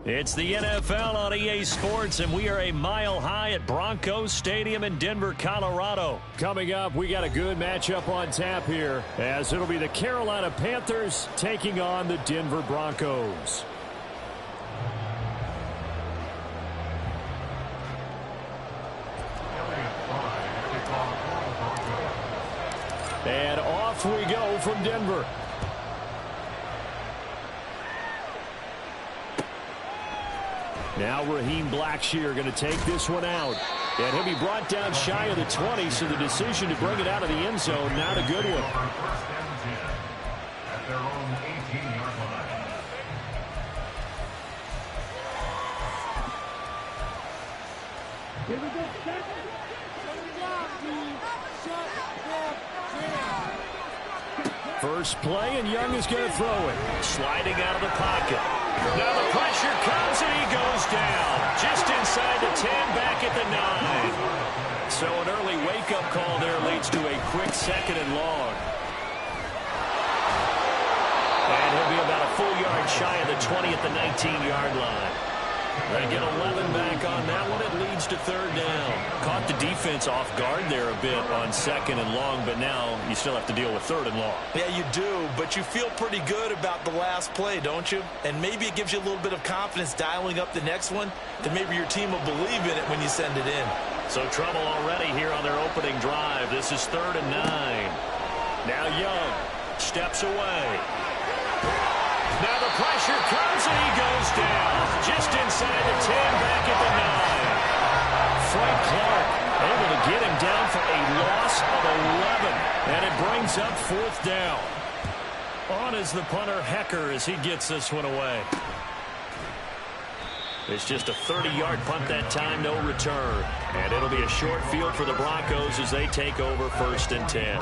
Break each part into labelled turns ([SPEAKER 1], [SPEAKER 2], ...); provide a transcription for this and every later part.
[SPEAKER 1] It's the NFL on EA Sports, and we are a mile high at Broncos Stadium in Denver, Colorado. Coming up, we got a good matchup on tap here, as it'll be the Carolina Panthers taking on the Denver Broncos. And off we go from Denver. Now Raheem Blackshear going to take this one out. And he'll be brought down shy of the 20, so the decision to bring it out of the end zone, not a good one.
[SPEAKER 2] At their own 18-yard line.
[SPEAKER 3] Here we go.
[SPEAKER 1] First play, and Young is going to throw it. Sliding out of the pocket. Now the pressure comes, and he goes down. Just inside the 10, back at the 9. So an early wake-up call there leads to a quick second and long. And he'll be about a full yard shy of the 20 at the 19-yard line. They get 11 back on that one. It leads to third down. Caught the defense off guard there a bit on second and long, but now you still have to deal with third and long.
[SPEAKER 4] Yeah, you do, but you feel pretty good about the last play, don't you? And maybe it gives you a little bit of confidence dialing up the next one, that maybe your team will believe in it when you send it in.
[SPEAKER 1] So trouble already here on their opening drive. This is 3rd and 9. Now Young steps away. Now the pressure comes, and he goes down. Just inside the 10, back at the 9. Frank Clark able to get him down for a loss of 11. And it brings up 4th down. On is the punter, Hecker, as he gets this one away. It's just a 30-yard punt that time, no return. And it'll be a short field for the Broncos as they take over 1st and 10.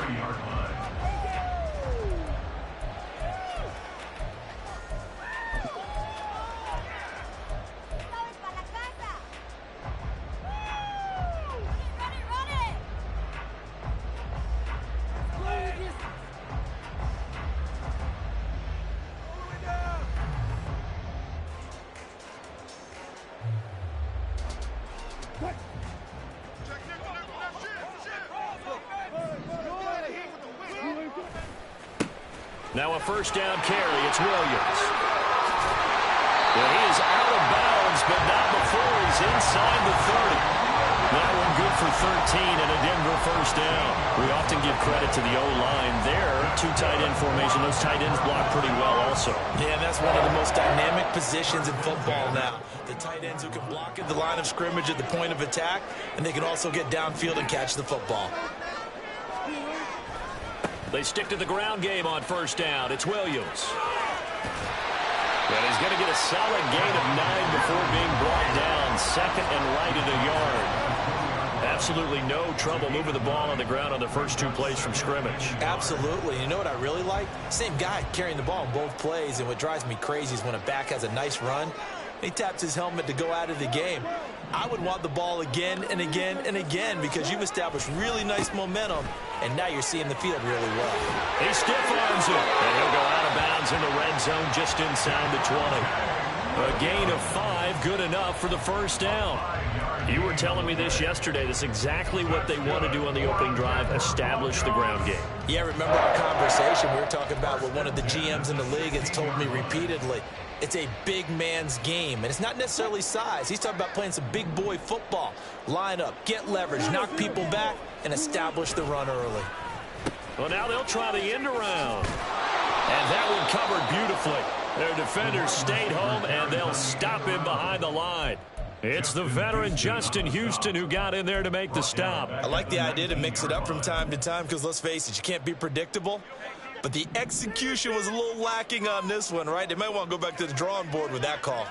[SPEAKER 1] Now a first down carry. It's Williams. Well, he is out of bounds, but not before he's inside the 30. That one good for 13 and a Denver first down. We often give credit to the O-line there. 2 tight end formation. Those tight ends block pretty well also.
[SPEAKER 4] Yeah, and that's one of the most dynamic positions in football now. The tight ends who can block at the line of scrimmage at the point of attack, and they can also get downfield and catch the football.
[SPEAKER 1] They stick to the ground game on first down. It's Williams. And he's going to get a solid gain of 9 before being brought down. 2nd and right at a yard. Absolutely no trouble moving the ball on the ground on the first 2 plays from scrimmage.
[SPEAKER 4] Absolutely. You know what I really like? Same guy carrying the ball in both plays, and what drives me crazy is when a back has a nice run, he taps his helmet to go out of the game. I would want the ball again and again and again because you've established really nice momentum, and now you're seeing the field really well.
[SPEAKER 1] He stiff-arms it, and he'll go out of bounds in the red zone just inside the 20. A gain of 5, good enough for the first down. You were telling me this yesterday. This is exactly what they want to do on the opening drive, establish the ground game.
[SPEAKER 4] Yeah, remember our conversation? We were talking about what one of the GMs in the league has told me repeatedly. It's a big man's game, and it's not necessarily size. He's talking about playing some big boy football. Line up, get leverage, knock people back, and establish the run early.
[SPEAKER 1] Well, now they'll try the end around. And that one covered beautifully. Their defenders stayed home, and they'll stop him behind the line. It's the veteran Justin Houston who got in there to make the stop.
[SPEAKER 4] I like the idea to mix it up from time to time because, let's face it, you can't be predictable. But the execution was a little lacking on this one, right? They might want to go back to the drawing board with that call.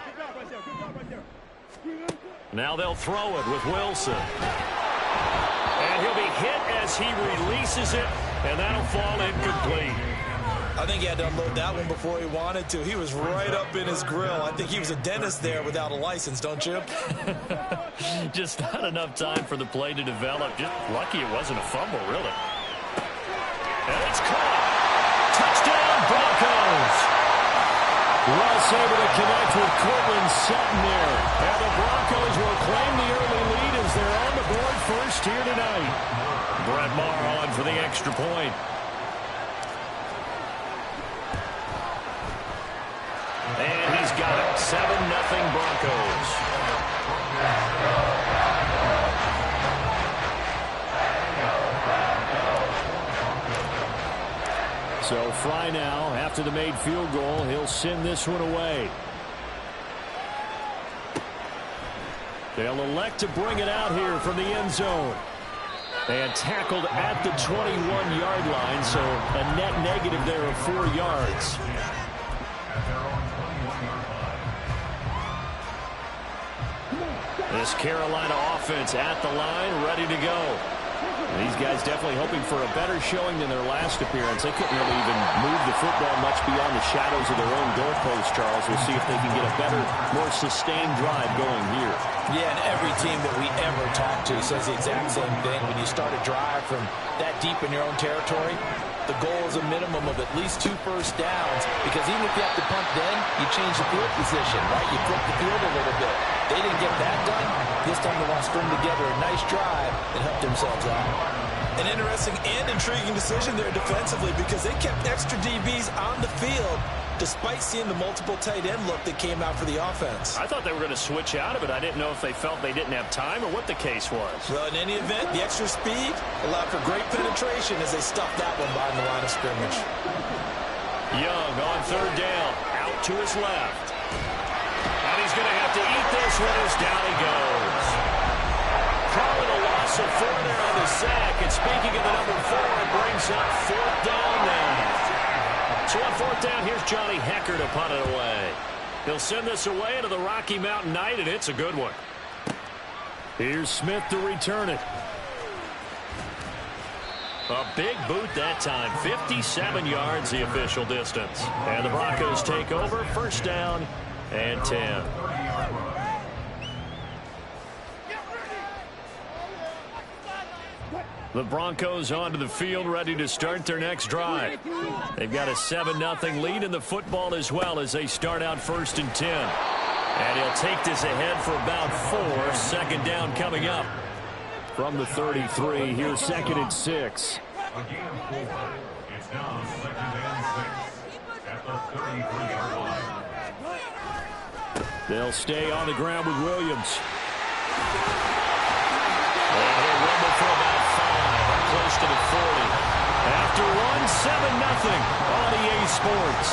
[SPEAKER 1] Now they'll throw it with Wilson. And he'll be hit as he releases it, and that'll fall incomplete.
[SPEAKER 4] I think he had to unload that one before he wanted to. He was right up in his grill. I think he was a dentist there without a license, don't you?
[SPEAKER 1] Just not enough time for the play to develop. Just lucky it wasn't a fumble, really. And it's caught. Touchdown, Broncos. Russ able to connect with Cortland Sutton there. And the Broncos will claim the early lead as they're on the board first here tonight. Brett Maher on for the extra point. And he's got it. 7-0 Broncos. So Fry now, after the made field goal, he'll send this one away. They'll elect to bring it out here from the end zone. And tackled at the 21-yard line, so a net negative there of 4 yards. This Carolina offense at the line, ready to go. These guys definitely hoping for a better showing than their last appearance. They couldn't really even move the football much beyond the shadows of their own goalpost, Charles. We'll see if they can get a better, more sustained drive going here.
[SPEAKER 4] Yeah, and every team that we ever talk to says the exact same thing. When you start a drive from that deep in your own territory, the goal is a minimum of at least 2 first downs, because even if you have to punt then, you change the field position, right? You flip the field a little bit. They didn't get that done. This time they want to string together a nice drive and help themselves out. An interesting and intriguing decision there defensively, because they kept extra DBs on the field despite seeing the multiple tight end look that came out for the offense.
[SPEAKER 1] I thought they were going to switch out of it. I didn't know if they felt they didn't have time or what the case was.
[SPEAKER 4] Well, in any event, the extra speed allowed for great penetration as they stuffed that one behind the line of scrimmage.
[SPEAKER 1] Young on third down, out to his left. And he's going to have to eat this one as down he goes. Calling a loss of 4 there on the sack. And speaking of the number 4, it brings up 4th down now. So on 4th down, here's Johnny Hecker to punt it away. He'll send this away into the Rocky Mountain night, and it's a good one. Here's Smith to return it. A big boot that time. 57 yards the official distance. And the Broncos take over. 1st down and 10. The Broncos onto the field, ready to start their next drive. They've got a 7-0 lead in the football as well as they start out 1st and 10. And he'll take this ahead for about 4. 2nd down coming up. From the 33, here's 2nd and 6.
[SPEAKER 2] Again, 4. It's now 2nd and 6 at the 33-yard line.
[SPEAKER 1] They'll stay on the ground with Williams. And he'll rumble for about 5, close to the 40. After one, 7-0 on EA Sports.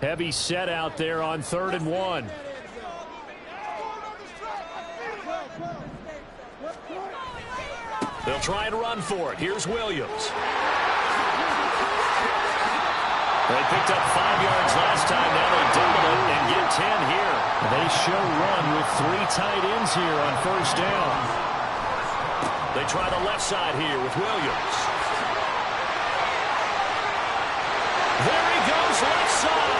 [SPEAKER 1] Heavy set out there on 3rd and 1. They'll try and run for it. Here's Williams. They picked up 5 yards last time. Now they double it and get 10 here. They show run with 3 tight ends here on 1st down. They try the left side here with Williams. There he goes, left side.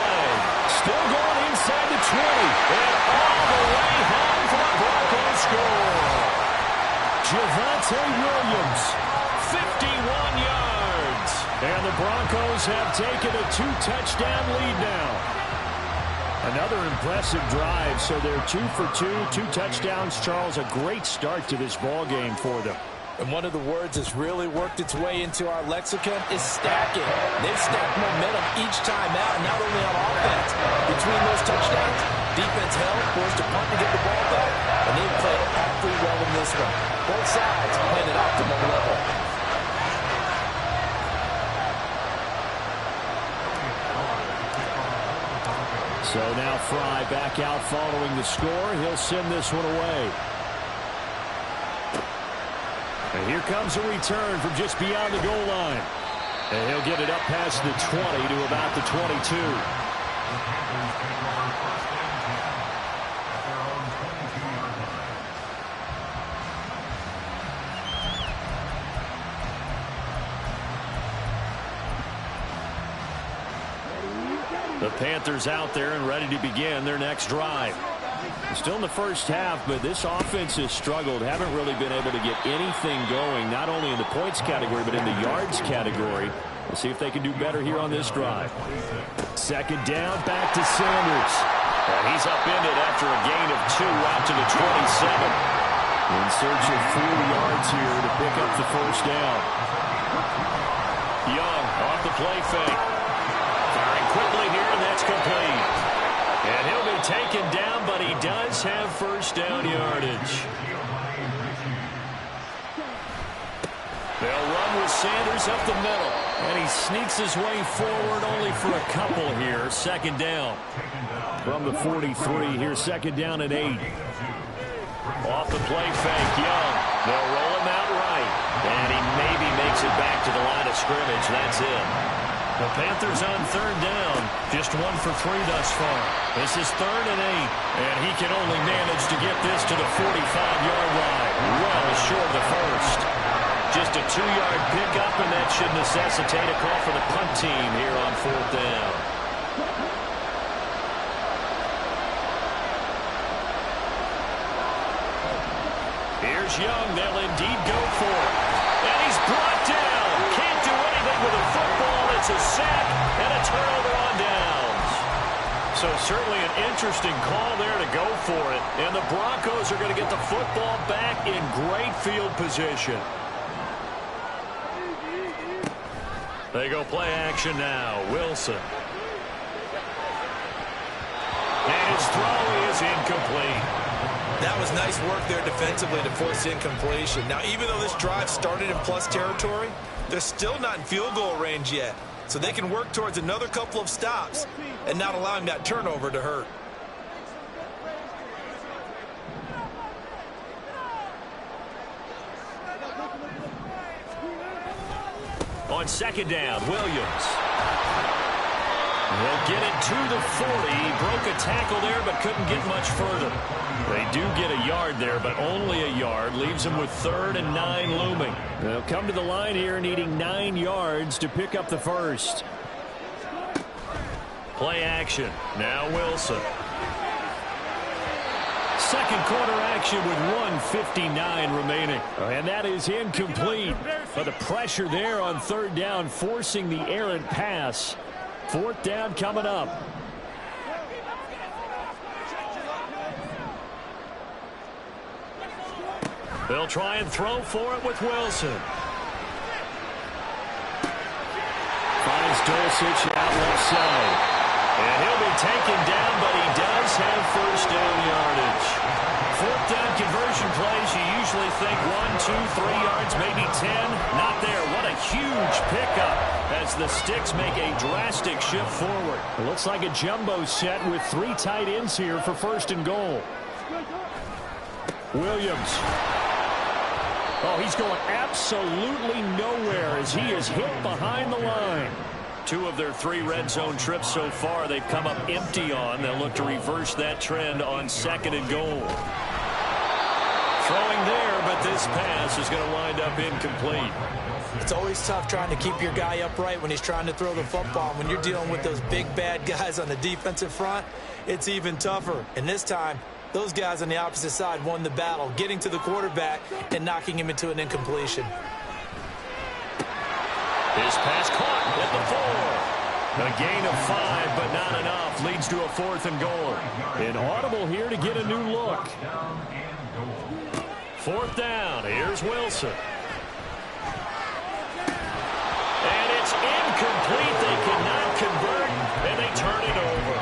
[SPEAKER 1] Still going inside the 20. And all the way home for a Broncos score. Javonte Williams, 51 yards. And the Broncos have taken a 2-touchdown lead now. Another impressive drive, so they're 2 for 2, 2 touchdowns. Charles, a great start to this ball game for them.
[SPEAKER 4] And one of the words that's really worked its way into our lexicon is stacking. They've stacked momentum each time out, not only on offense. Between those touchdowns, defense held, forced to punt to get the ball back, and they've played awfully well in this one. Both sides playing at optimal level.
[SPEAKER 1] So now Fry back out following the score. He'll send this one away. And here comes a return from just beyond the goal line. And he'll get it up past the 20 to about the 22. The Panthers out there and ready to begin their next drive. Still in the first half, but this offense has struggled. Haven't really been able to get anything going, not only in the points category, but in the yards category. We'll see if they can do better here on this drive. Second down, back to Sanders. And he's upended after a gain of 2 out to the 27. In search of 4 yards here to pick up the first down. Young off the play fake. Firing quickly here, and that's complete. And he'll be taken down, but he does have first down yardage. They'll run with Sanders up the middle. And he sneaks his way forward only for a couple here. Second down. From the 43, here's second down at 8. Off the play fake, Young. They'll roll him out right. And he maybe makes it back to the line of scrimmage. That's it. The Panthers on third down. Just 1 for 3 thus far. This is third and 8. And he can only manage to get this to the 45-yard line. Well short of the first. Just a 2-yard pickup, and that should necessitate a call for the punt team here on fourth down. Here's Young. They'll indeed go for it. And he's brought down. Can't do anything with a football. It's a sack and a turnover on downs. So certainly an interesting call there to go for it. And the Broncos are going to get the football back in great field position. They go play action now. Wilson. And his throw is incomplete.
[SPEAKER 4] That was nice work there defensively to force incompletion. Now, even though this drive started in plus territory, they're still not in field goal range yet. So they can work towards another couple of stops and not allowing that turnover to hurt.
[SPEAKER 1] On second down, Williams. They'll get it to the 40. He broke a tackle there, but couldn't get much further. They do get a yard there, but only a yard. Leaves them with 3rd and 9 looming. They'll come to the line here needing 9 yards to pick up the first. Play action. Now Wilson. Second quarter action with 1:59 remaining. And that is incomplete. But the pressure there on third down, forcing the errant pass. Fourth down coming up. They'll try and throw for it with Wilson. Finds Dulcich out left side. And he'll be taken down, but he does have first down yardage. Fourth down conversion plays, you usually think 1, 2, 3 yards, maybe 10. Not there. What a huge pickup as the Sticks make a drastic shift forward. It looks like a jumbo set with 3 tight ends here for first and goal. Williams. Oh, he's going absolutely nowhere as he is hit behind the line. 2 of their 3 red zone trips so far they've come up empty on. They'll look to reverse that trend on second and goal. Throwing there, but this pass is going to wind up incomplete.
[SPEAKER 4] It's always tough trying to keep your guy upright when he's trying to throw the football. When you're dealing with those big, bad guys on the defensive front, it's even tougher. And this time, those guys on the opposite side won the battle, getting to the quarterback and knocking him into an incompletion.
[SPEAKER 1] His pass caught at the 4. A gain of 5, but not enough. Leads to a 4th and goal. An audible here to get a new look. 4th down. Here's Wilson. And it's incomplete. They cannot convert, and they turn it over.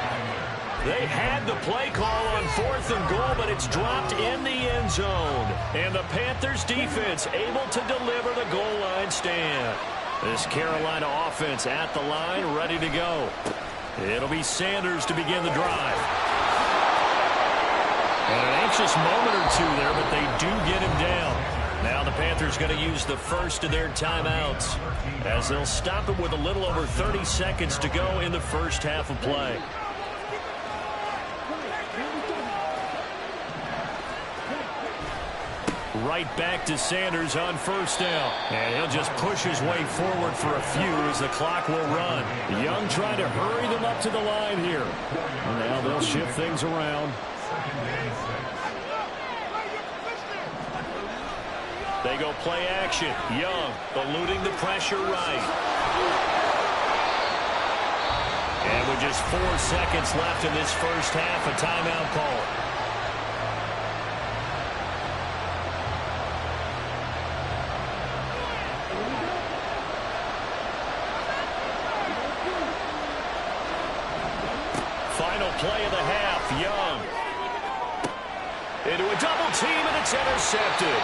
[SPEAKER 1] They had the play call on 4th and goal, but it's dropped in the end zone. And the Panthers defense able to deliver the goal line stand. This Carolina offense at the line, ready to go. It'll be Sanders to begin the drive. And an anxious moment or 2 there, but they do get him down. Now the Panthers going to use the first of their timeouts as they'll stop it with a little over 30 seconds to go in the first half of play. right back to Sanders on first down. And he'll just push his way forward for a few as the clock will run. Young trying to hurry them up to the line here. And now they'll shift things around. They go play action. Young eluding the pressure right. And with just 4 seconds left in this first half, a timeout call. Final play of the half. Young into a double team, and it's intercepted.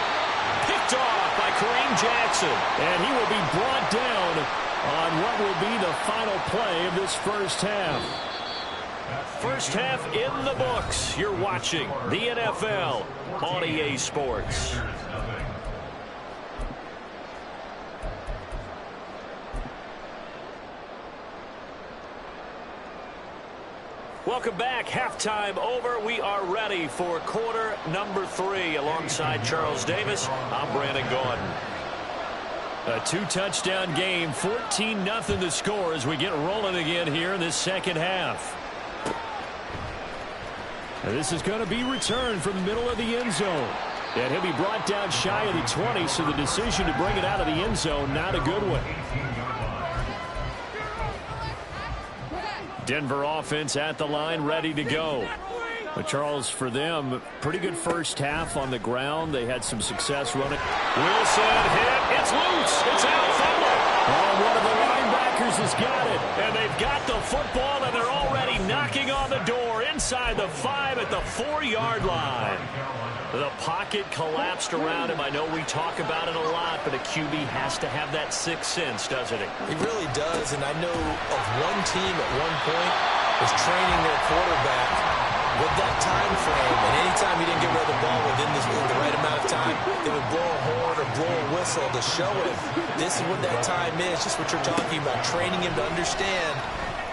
[SPEAKER 1] Picked off by Kareem Jackson. And he will be brought down on what will be the final play of this first half. First half in the books. You're watching the NFL on EA Sports. Welcome back. Halftime over. We are ready for quarter number 3. Alongside Charles Davis, I'm Brandon Gaudin. A 2-touchdown game, 14-0 the score as we get rolling again here in this second half. Now this is going to be returned from the middle of the end zone. And he'll be brought down shy of the 20, so the decision to bring it out of the end zone, not a good one. Denver offense at the line, ready to go. But Charles, for them, pretty good first half on the ground. They had some success running. Wilson hit. It's loose. It's out. Fumble. Oh, one of the linebackers has got it. And they've got the football, and they're already knocking on the door inside the 5 at the 4-yard line. The pocket collapsed around him. I know we talk about it a lot, but a QB has to have that sixth sense, doesn't it?
[SPEAKER 4] He really does, and I know of one team at one point was training their quarterback with that time frame, and anytime he didn't get rid of the ball within the right amount of time, they would blow a horn or blow a whistle to show him this is what that time is, just what you're talking about, training him to understand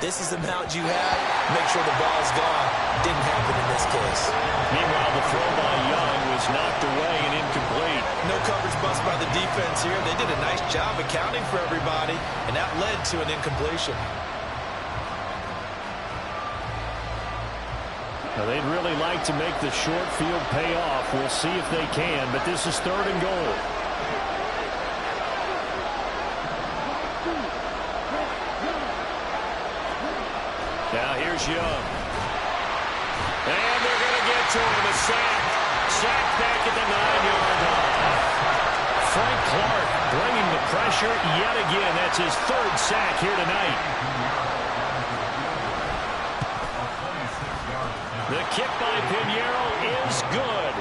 [SPEAKER 4] this is the amount you have, make sure the ball's gone. Didn't happen in this case.
[SPEAKER 1] Meanwhile, the throw by Young was knocked away and incomplete.
[SPEAKER 4] No coverage bust by the defense here. They did a nice job accounting for everybody, and that led to an incompletion.
[SPEAKER 1] Now, they'd really like to make the short field pay off. We'll see if they can, but this is 3rd and goal. Now here's Young. And they're going to get to him. A sack. Sack back at the 9-yard line. Frank Clark bringing the pressure yet again. That's his 3rd sack here tonight. The kick by Pinheiro is good.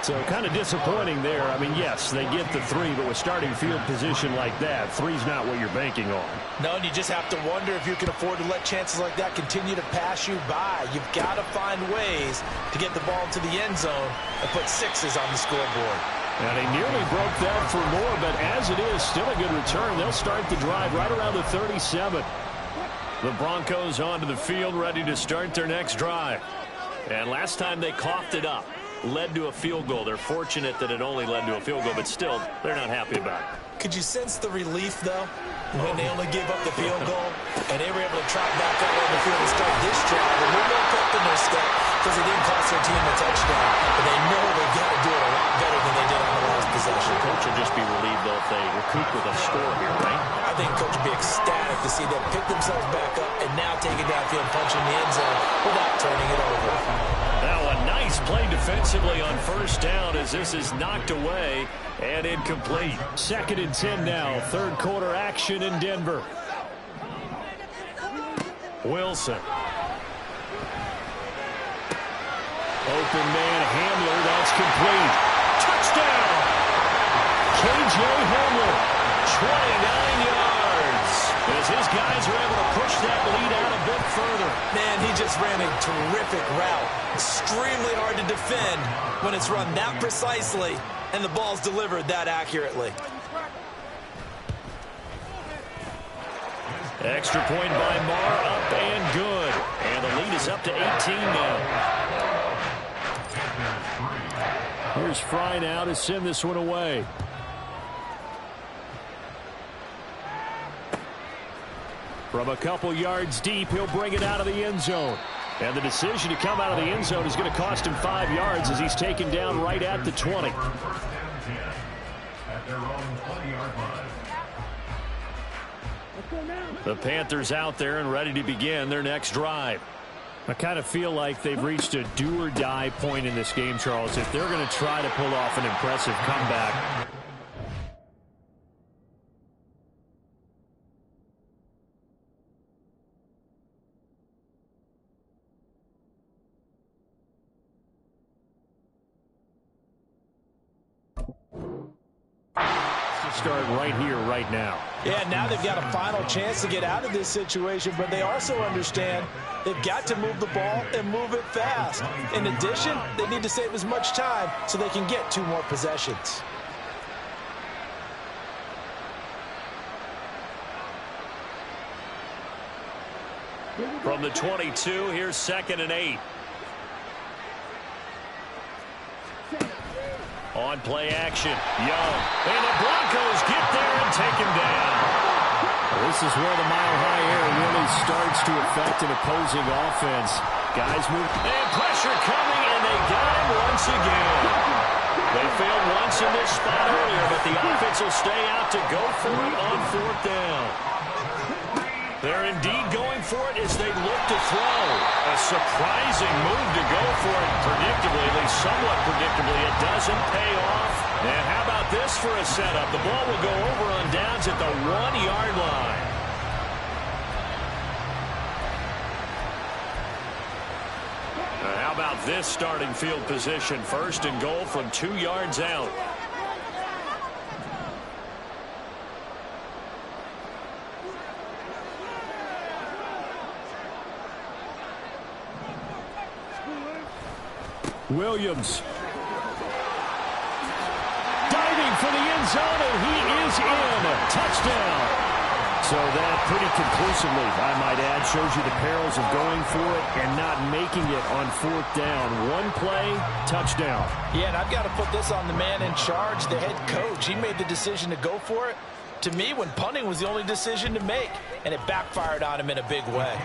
[SPEAKER 1] So kind of disappointing there. I mean, yes, they get the 3, but with starting field position like that, 3's not what you're banking on. No, and you just have to wonder if you can afford to let chances like that continue to pass you by. You've got to find ways to get the ball to the end zone and put 6s on the scoreboard. And he nearly broke that for more, but as it is, still a good return. They'll start the drive right around the 37. The Broncos onto the field, ready to start their next drive. And last time they coughed it up, led to a field goal. They're fortunate that it only led to a field goal, but still, they're not happy about it. Could you sense the relief, though, when they only gave up the field goal and they were able to trot back out on the field and start this drive a little more pep in their step because it didn't cost their team a touchdown, but they know they've got to do it a lot better than they did on the last possession. Coach will just be relieved, though, if they recoup with a score here, right? I think Coach will be ecstatic to see them pick themselves back up and now take it downfield, punch in the end zone without turning it over. Now a nice play defensively on first down as this is knocked away and incomplete. 2nd and 10 now. 3rd quarter action in Denver. Wilson. Open man Hamler. That's complete. Touchdown. K.J. Hamler. 29 yards. As his guys are able to push that lead out a bit further. Man, he just ran a terrific route. Extremely hard to defend when it's run that precisely and the ball's delivered that accurately. Extra point by Marr, up and good. And the lead is up to 18 now. Panthers fry now to send this one away. From a couple yards deep, he'll bring it out of the end zone. And the decision to come out of the end zone is going to cost him 5 yards as he's taken down right at the 20.
[SPEAKER 2] At their own 20-yard line.
[SPEAKER 1] The Panthers out there and ready to begin their next drive. I kind of feel like they've reached a do-or-die point in this game, Charles, if they're going to try to pull off an impressive comeback. Start right here, right now.
[SPEAKER 4] Yeah, now they've got a final chance to get out of this situation, but they also understand they've got to move the ball and move it fast. In addition, they need to save as much time so they can get 2 more possessions.
[SPEAKER 1] From the 22, here's 2nd and 8. On play action, Young. And the Broncos get there and take him down. This is where the mile-high air really starts to affect an opposing offense. Guys move. And pressure coming, and they got him once again. They failed once in this spot earlier, but the offense will stay out to go for it on 4th down. They're indeed going for it as they look to throw. A surprising move to go for it predictably, at least somewhat predictably. It doesn't pay off. And how about this for a setup? The ball will go over on downs at the 1-yard line. How about this starting field position? 1st and goal from 2 yards out. Williams. Diving for the end zone, and he is in. Touchdown. So that pretty conclusively, I might add, shows you the perils of going for it and not making it on 4th down. 1 play, touchdown.
[SPEAKER 4] Yeah, and I've got to put this on the man in charge, the head coach. He made the decision to go for it. To me, when punting was the only decision to make, and it backfired on him in a big way.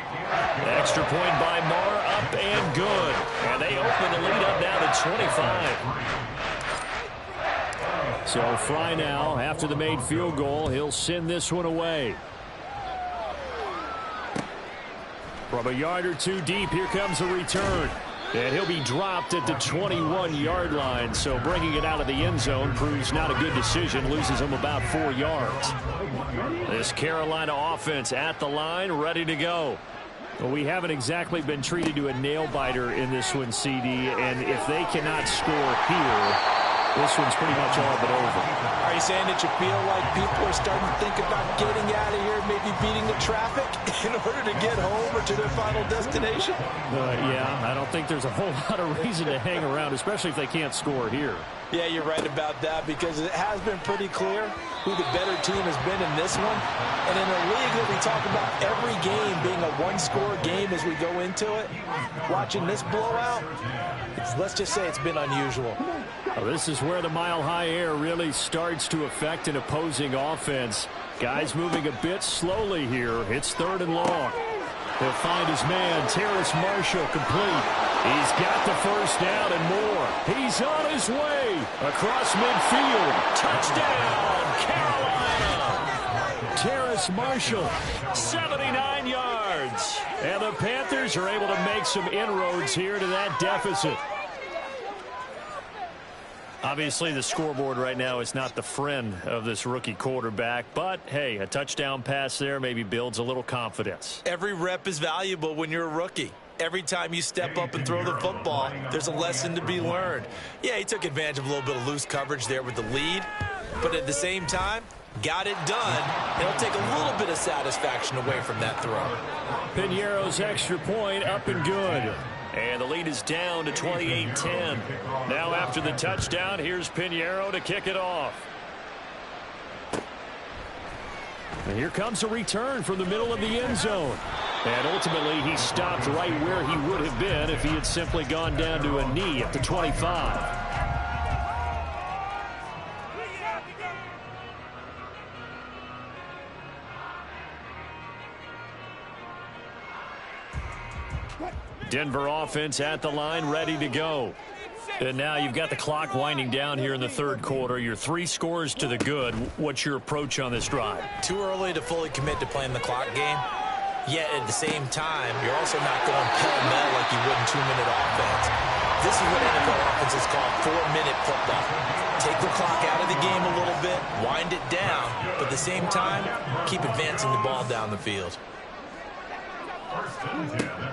[SPEAKER 1] Extra point by Marr, up and good. And they open the lead up now to 25. So Fry now, after the made field goal, he'll send this one away. From a yard or 2 deep, here comes a return. And he'll be dropped at the 21-yard line. So bringing it out of the end zone proves not a good decision. Loses him about 4 yards. This Carolina offense at the line, ready to go. Well, we haven't exactly been treated to a nail-biter in this one, CD. And if they cannot score here, this one's pretty much all but over.
[SPEAKER 4] Are you saying that you feel like people are starting to think about getting out of here, maybe beating the traffic in order to get home or to their final destination?
[SPEAKER 1] Yeah, I don't think there's a whole lot of reason to hang around, especially if they can't score here.
[SPEAKER 4] Yeah, you're right about that, because it has been pretty clear who the better team has been in this one. And in a league that we talk about every game being a 1-score game as we go into it, watching this blowout, let's just say it's been unusual.
[SPEAKER 1] Well, this is where the mile-high air really starts to affect an opposing offense. Guys moving a bit slowly here. It's 3rd and long. He'll find his man, Terrace Marshall, complete. He's got the 1st down and more. He's on his way across midfield. Touchdown, Carolina! Terrace Marshall, 79 yards. And the Panthers are able to make some inroads here to that deficit. Obviously, the scoreboard right now is not the friend of this rookie quarterback. But, hey, a touchdown pass there maybe builds a little confidence.
[SPEAKER 4] Every rep is valuable when you're a rookie. Every time you step up and throw the football, there's a lesson to be learned. Yeah, he took advantage of a little bit of loose coverage there with the lead. But at the same time, got it done. It'll take a little bit of satisfaction away from that throw.
[SPEAKER 1] Piñeiro's extra point up and good. And the lead is down to 28-10. Now after the touchdown, here's Piñeiro to kick it off. And here comes a return from the middle of the end zone. And ultimately, he stopped right where he would have been if he had simply gone down to a knee at the 25. Denver offense at the line, ready to go. And now you've got the clock winding down here in the third quarter. Your 3 scores to the good. What's your approach on this drive?
[SPEAKER 4] Too early to fully commit to playing the clock game. Yet at the same time, you're also not going pell-mell like you would in 2-minute offense. This is what NFL offenses call 4-minute football. Take the clock out of the game a little bit, wind it down, but at the same time, keep advancing the ball down the field.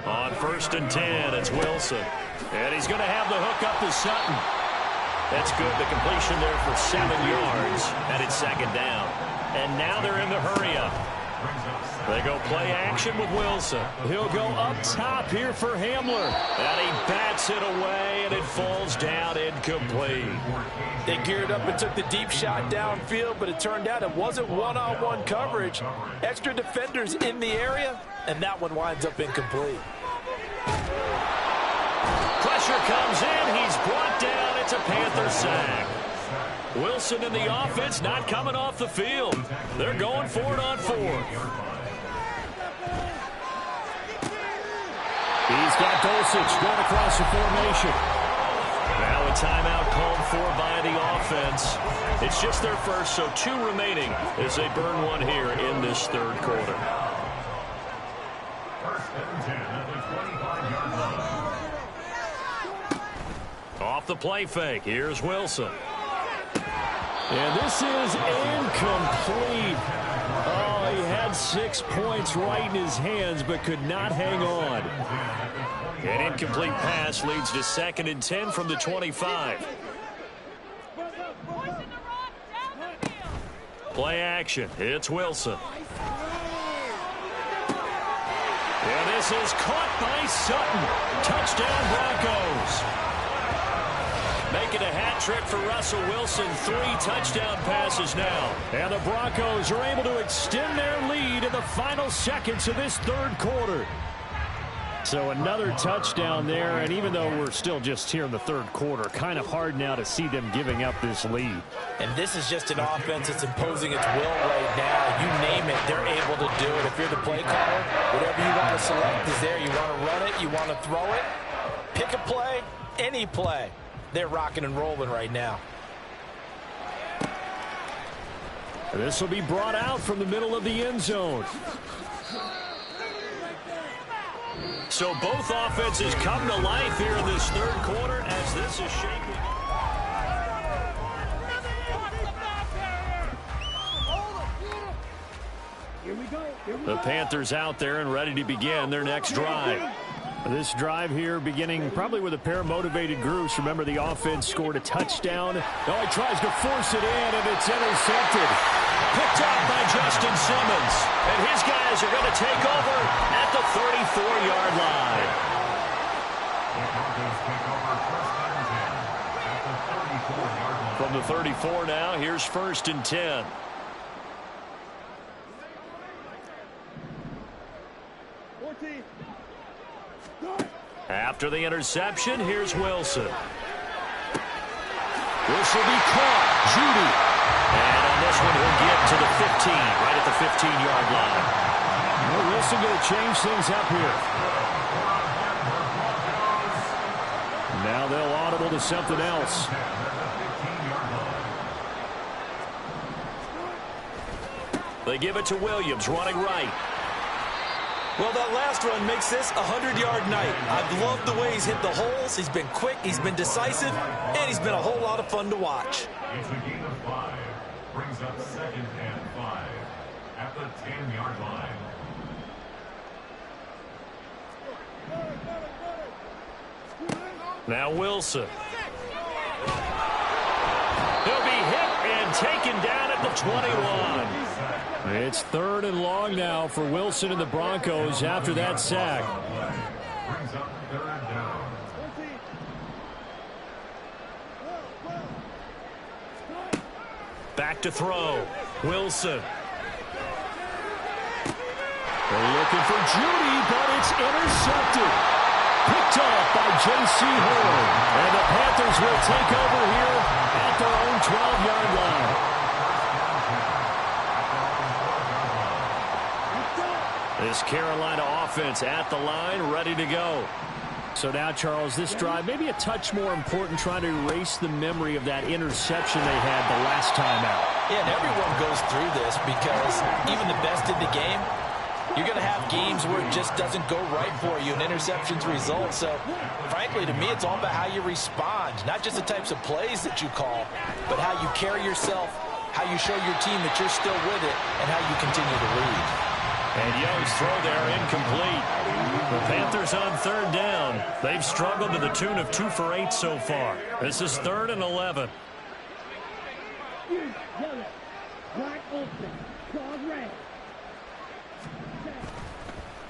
[SPEAKER 1] On 1st and 10, it's Wilson. And he's going to have the hook up to Sutton. That's good. The completion there for 7 yards. And it's 2nd down. And now they're in the hurry-up. They go play action with Wilson. He'll go up top here for Hamler. And he bats it away, and it falls down incomplete.
[SPEAKER 4] They geared up and took the deep shot downfield, but it turned out it wasn't one-on-one coverage. Extra defenders in the area, and that one winds up incomplete.
[SPEAKER 1] Pressure comes in. He's brought down. It's a Panther sack. Wilson in the offense not coming off the field. They're going for it on 4th. He's got Dulcich going across the formation. Now a timeout called for by the offense. It's just their first, so 2 remaining as they burn one here in this third quarter.
[SPEAKER 2] 1st and 10 at the 25-yard line.
[SPEAKER 1] Off the play fake, here's Wilson. And this is incomplete. Oh, he had 6 points right in his hands, but could not hang on. An incomplete pass leads to 2nd and 10 from the 25. Play action. It's Wilson. And this is caught by Sutton. Touchdown Broncos. Making a hat trick for Russell Wilson. 3 touchdown passes now. And the Broncos are able to extend their lead in the final seconds of this third quarter. So another touchdown there, and even though we're still just here in the third quarter, kind of hard now to see them giving up this lead.
[SPEAKER 4] And this is just an offense that's imposing its will right now. You name it, they're able to do it. If you're the play caller, whatever you want to select is there. You want to run it, you want to throw it, pick a play, any play. They're rocking and rolling right now.
[SPEAKER 1] This will be brought out from the middle of the end zone. So both offenses come to life here in this third quarter as this is shaping. The Panthers out there and ready to begin their next drive. This drive here beginning probably with a pair of motivated groups. Remember, the offense scored a touchdown. Oh, he tries to force it in, and it's intercepted. Picked up by Justin Simmons. And his guys are going to take over at the 34-yard line. From the 34 now, here's 1st and 10. After the interception, here's Wilson. This will be caught. Judy. And on this one, he'll get to the 15, right at the 15-yard line. Well, Wilson going to change things up here. Now they'll audible to something else. They give it to Williams, running right.
[SPEAKER 4] Well, that last run makes this a 100-yard night. I've loved the way he's hit the holes. He's been quick, he's been decisive, and he's been a whole lot of fun to watch.
[SPEAKER 2] It's a gain of 5. Brings up 2nd and 5 at the 10-yard line.
[SPEAKER 1] Now Wilson. He'll be hit and taken down at the 21. It's 3rd and long now for Wilson and the Broncos after that sack.
[SPEAKER 2] Brings up 3rd down.
[SPEAKER 1] Back to throw. Wilson. They're looking for Judy, but it's intercepted. Picked off by J.C. Horn. And the Panthers will take over here at their own 12-yard line. This Carolina offense at the line, ready to go.
[SPEAKER 3] So now, Charles, this drive maybe a touch more important, trying to erase the memory of that interception they had the last time out.
[SPEAKER 4] Yeah, and everyone goes through this because even the best in the game, you're going to have games where it just doesn't go right for you and interceptions result. So, frankly, to me, it's all about how you respond, not just the types of plays that you call, but how you carry yourself, how you show your team that you're still with it, and how you continue to lead.
[SPEAKER 1] And Young's throw there incomplete. The Panthers on third down. They've struggled to the tune of 2 for 8 so far. This is 3rd and 11.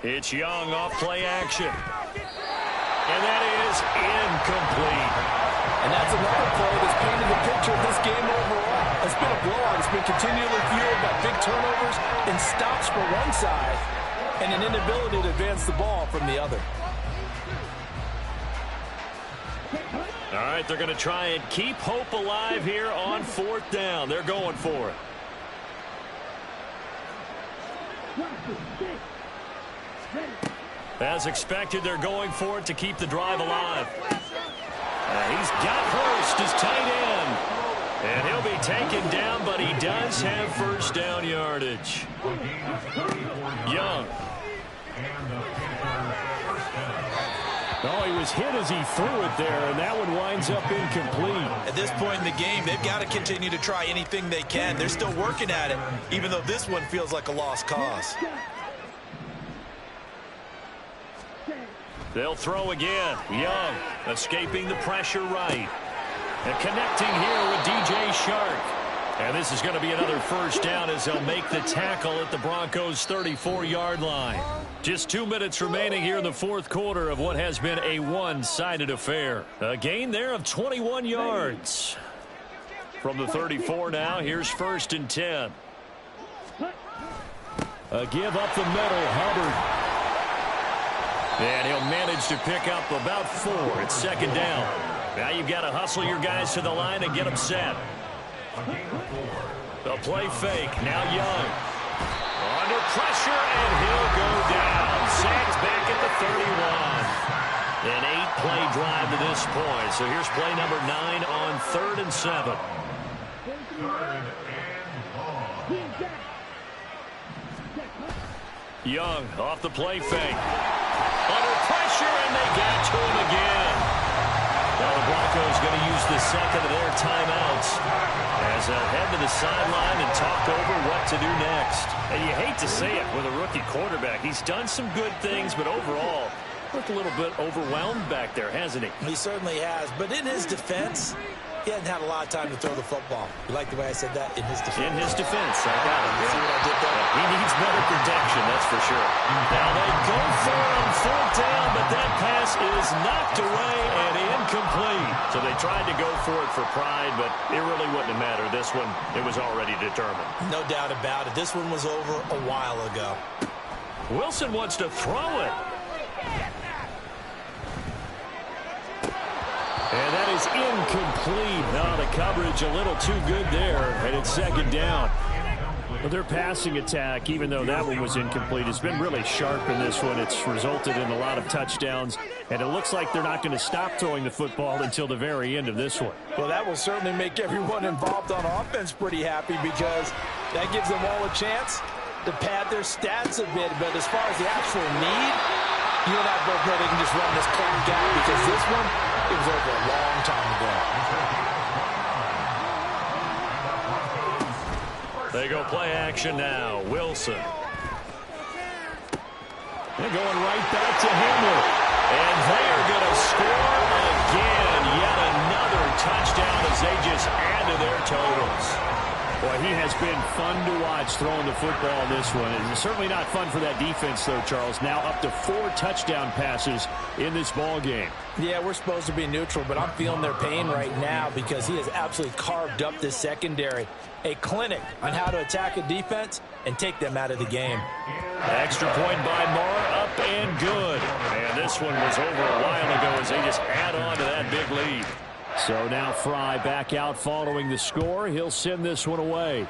[SPEAKER 1] It's Young off play action. And that is incomplete.
[SPEAKER 5] And that's another play that's painted the picture of this game overall. It's been a blowout. It's been continually fueled by big turnovers and stops for one side and an inability to advance the ball from the other.
[SPEAKER 1] All right, they're going to try and keep hope alive here on 4th down. They're going for it. As expected, they're going for it to keep the drive alive. He's got Hurst as tight end. And he'll be taken down, but he does have first down yardage. Young.
[SPEAKER 3] Oh, he was hit as he threw it there, and that one winds up incomplete.
[SPEAKER 4] At this point in the game, they've got to continue to try anything they can. They're still working at it, even though this one feels like a lost cause.
[SPEAKER 1] They'll throw again. Young escaping the pressure right. And connecting here with DJ Shark. And this is going to be another first down as they'll make the tackle at the Broncos' 34-yard line. Just 2 minutes remaining here in the 4th quarter of what has been a one-sided affair. A gain there of 21 yards. From the 34 now, here's 1st and 10.
[SPEAKER 3] A give up the middle, Hubbard.
[SPEAKER 1] And he'll manage to pick up about 4. It's 2nd down. Now you've got to hustle your guys to the line and get them set. The play fake. Now Young. Under pressure, and he'll go down. Sacked back at the 31. An 8-play drive to this point. So here's play number 9 on 3rd and 7. Young off the play fake. Under pressure, and they got to him again. Now the Broncos going to use the second of their timeouts as they'll head to the sideline and talk over what to do next. And you hate to say it with a rookie quarterback. He's done some good things, but overall, looked a little bit overwhelmed back there, hasn't he?
[SPEAKER 4] He certainly has, but in his defense, he hasn't had a lot of time to throw the football. You like the way I said that? In his defense.
[SPEAKER 1] In his defense, I got it.
[SPEAKER 4] You see what I did there?
[SPEAKER 1] He needs better protection, that's for sure. Now they go for it on 4th down, but that pass is knocked away and incomplete. So they tried to go for it for pride, but it really wouldn't have mattered. This one, it was already determined.
[SPEAKER 4] No doubt about it. This one was over a while ago.
[SPEAKER 1] Wilson wants to throw it.
[SPEAKER 3] And that is incomplete. Now the coverage a little too good there, and it's 2nd down. Well, their passing attack, even though that one was incomplete, has been really sharp in this one. It's resulted in a lot of touchdowns, and it looks like they're not going to stop throwing the football until the very end of this one.
[SPEAKER 5] Well, that will certainly make everyone involved on offense pretty happy because that gives them all a chance to pad their stats a bit. But as far as the actual need, you and I both know they can just run this clock out because this one, it was over a long time ago.
[SPEAKER 1] They go play action now. Wilson.
[SPEAKER 3] They're going right back to Hamler.
[SPEAKER 1] And they are going to score again. Yet another touchdown as they just add to their totals.
[SPEAKER 3] Boy, he has been fun to watch throwing the football in this one. It's certainly not fun for that defense, though, Charles. Now up to 4 touchdown passes in this ball game.
[SPEAKER 5] Yeah, we're supposed to be neutral, but I'm feeling their pain right now because he has absolutely carved up this secondary. A clinic on how to attack a defense and take them out of the game.
[SPEAKER 1] Extra point by Moore, up and good. And this one was over a while ago as they just add on to that big lead.
[SPEAKER 3] So now Fry back out following the score. He'll send this one away.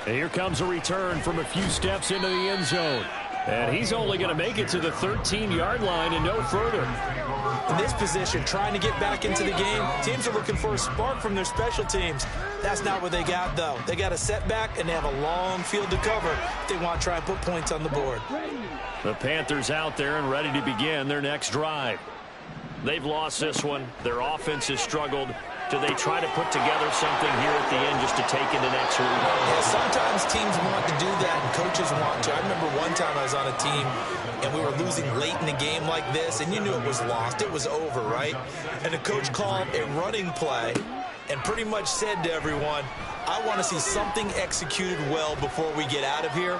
[SPEAKER 3] And here comes a return from a few steps into the end zone. And he's only going to make it to the 13-yard line and no further.
[SPEAKER 4] In this position, trying to get back into the game, teams are looking for a spark from their special teams. That's not what they got, though. They got a setback, and they have a long field to cover if they want to try and put points on the board.
[SPEAKER 3] The Panthers out there and ready to begin their next drive. They've lost this one. Their offense has struggled. Do they try to put together something here at the end just to take into next week?
[SPEAKER 4] Yeah, sometimes teams want to do that and coaches want to. I remember one time I was on a team and we were losing late in the game like this, and you knew it was lost. It was over, right? And the coach called a running play and pretty much said to everyone, I want to see something executed well before we get out of here.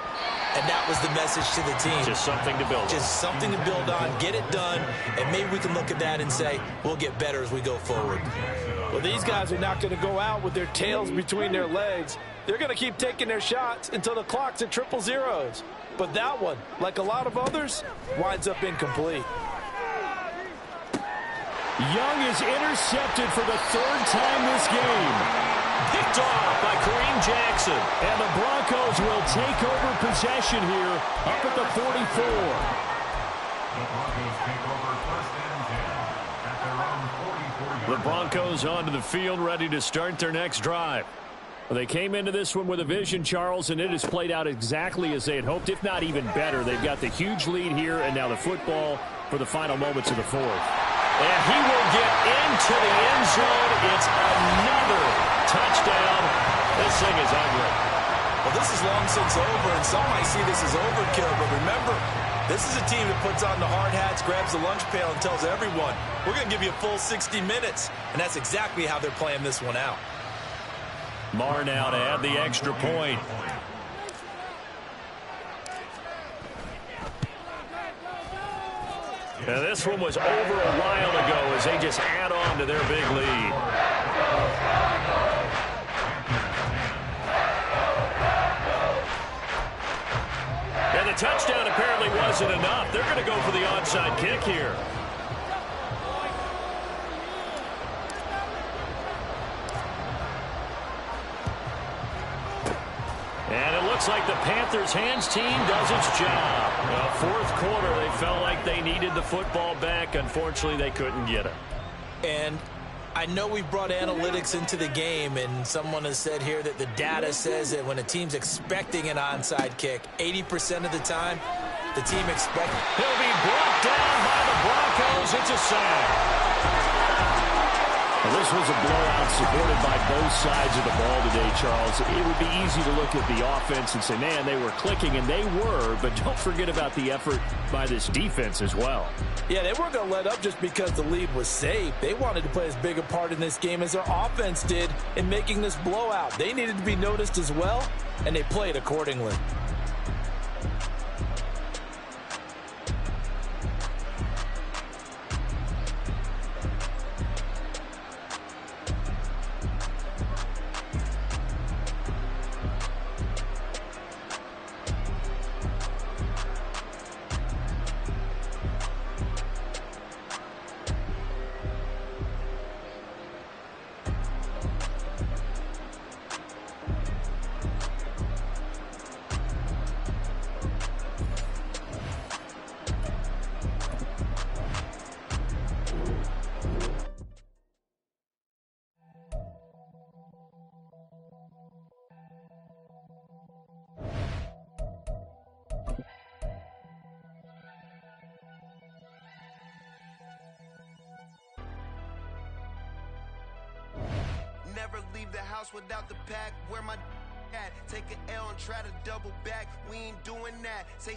[SPEAKER 4] And that was the message to the team.
[SPEAKER 3] Just something to build on.
[SPEAKER 4] Just something to build on, get it done, and maybe we can look at that and say, we'll get better as we go forward.
[SPEAKER 5] Well, these guys are not going to go out with their tails between their legs. They're going to keep taking their shots until the clock's at triple zeros. But that one, like a lot of others, winds up incomplete.
[SPEAKER 3] Young is intercepted for the third time this game. Picked off by Kareem Jackson. And the Broncos will take over possession here up at the 44.
[SPEAKER 2] The Broncos take over first and 10 at their own 44-yard line.
[SPEAKER 3] The Broncos onto the field ready to start their next drive. Well, they came into this one with a vision, Charles, and it has played out exactly as they had hoped, if not even better. They've got the huge lead here, and now the football for the final moments of the fourth. And he will get into the end zone. It's another touchdown. This thing is ugly.
[SPEAKER 4] Well, this is long since over, and some might see this as overkill, but remember, this is a team that puts on the hard hats, grabs the lunch pail, and tells everyone, we're going to give you a full 60 minutes. And that's exactly how they're playing this one out.
[SPEAKER 3] Marr now to add the extra point. Now this one was over a while ago as they just add on to their big lead. And the touchdown apparently wasn't enough. They're going to go for the onside kick here. And it looks like the Panthers' hands team does its job. Fourth quarter, they felt like they needed the football back. Unfortunately, they couldn't get it.
[SPEAKER 4] And I know we've brought analytics into the game, and someone has said here that the data says that when a team's expecting an onside kick, 80% of the time, the team expects.
[SPEAKER 3] He'll be brought down by the Broncos. It's a sack. Well, this was a blowout supported by both sides of the ball today, Charles. It would be easy to look at the offense and say, man, they were clicking, and they were, but don't forget about the effort by this defense as well.
[SPEAKER 5] Yeah, they weren't going to let up just because the lead was safe. They wanted to play as big a part in this game as their offense did in making this blowout. They needed to be noticed as well, and they played accordingly.
[SPEAKER 6] Never leave the house without the pack. Where my at? Take an L and try to double back. We ain't doing that. Say